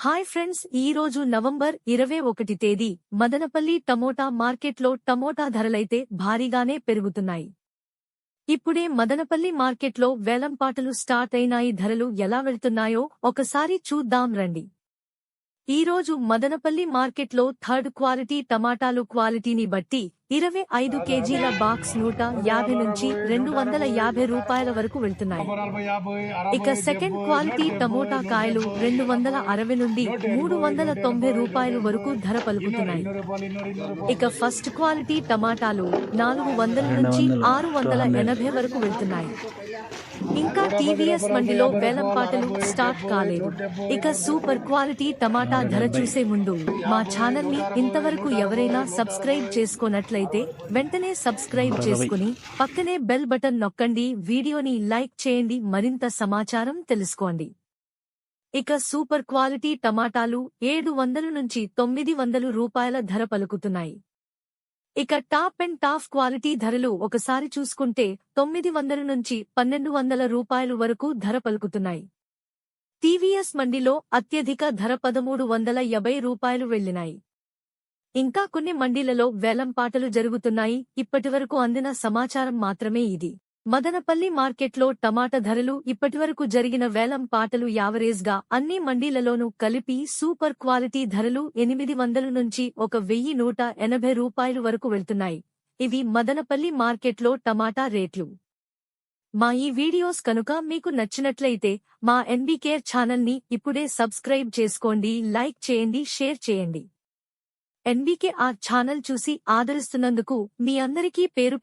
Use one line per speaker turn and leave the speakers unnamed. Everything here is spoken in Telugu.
హాయ్ ఫ్రెండ్స్, ఈ రోజు నవంబర్ 21 తేదీ మదనపల్లి టమోటా మార్కెట్లో టమోటా ధరలైతే భారీగానే పెరుగుతున్నాయి. ఇప్పుడే మదనపల్లి మార్కెట్లో వేలంపాటలు స్టార్ట్ అయినాయి. ధరలు ఎలా వెళ్తున్నాయో ఒకసారి చూద్దాం రండి. ఈ రోజు మదనపల్లి మార్కెట్లో థర్డ్ క్వాలిటీ టమాటాలు క్వాలిటీని బట్టి 25 కేజీల బాక్స్ 150 నుంచి 250 రూపాయల వరకు వెళ్తున్నాయి. ఇక సెకండ్ క్వాలిటీ టమోటా కాయలు 260 నుండి 390 రూపాయలు వరకు ధర పలుకుతున్నాయి. ఇక ఫస్ట్ క్వాలిటీ టమాటాలు 400 నుంచి 680 వరకు వెళ్తున్నాయి. ఇంకా టీవీఎస్ మండిలో వేలంపాటలు స్టార్ట్ కాలేదు. ఇక సూపర్ క్వాలిటీ టమాటా ధర చూసే ముందు మా ఛానల్ ని ఇంతవరకు ఎవరైనా సబ్స్క్రైబ్ చేసుకోనట్లయితే వెంటనే సబ్స్క్రైబ్ చేసుకుని పక్కనే బెల్ బటన్ నొక్కండి. వీడియోని లైక్ చేయండి. మరింత సమాచారం తెలుసుకోండి. ఇక సూపర్ క్వాలిటీ టమాటాలు 700 నుంచి 900 రూపాయల ధర పలుకుతున్నాయి. ఇక టాప్ అండ్ టాప్ క్వాలిటీ ధరలు ఒకసారి చూసుకుంటే 900 నుంచి 1200 రూపాయలు వరకు ధర పలుకుతున్నాయి. టీవీఎస్ మండిలో అత్యధిక ధర 1350 రూపాయలు వెళ్లినాయి. ఇంకా కొన్ని మండీలలో వేలంపాటలు జరుగుతున్నాయి. ఇప్పటివరకు అందిన సమాచారం మాత్రమే ఇది. మదనపల్లి మార్కెట్లో టమాటా ధరలు ఇప్పటివరకు జరిగిన వేలంపాటలు యావరేజ్గా అన్ని మండీలలోనూ కలిపి సూపర్ క్వాలిటీ ధరలు 800 నుంచి 1180 రూపాయలు వరకు వెళ్తున్నాయి. ఇవి మదనపల్లి మార్కెట్లో టమాటా రేట్లు. మా ఈ వీడియోస్ కనుక మీకు నచ్చినట్లయితే మా ఎన్బీకేర్ ఛానల్ ని ఇప్పుడే సబ్స్క్రైబ్ చేసుకోండి, లైక్ చేయండి, షేర్ చేయండి. ఎన్బీకేఆర్ ఛానల్ చూసి ఆదరిస్తున్నందుకు మీ అందరికీ పేరు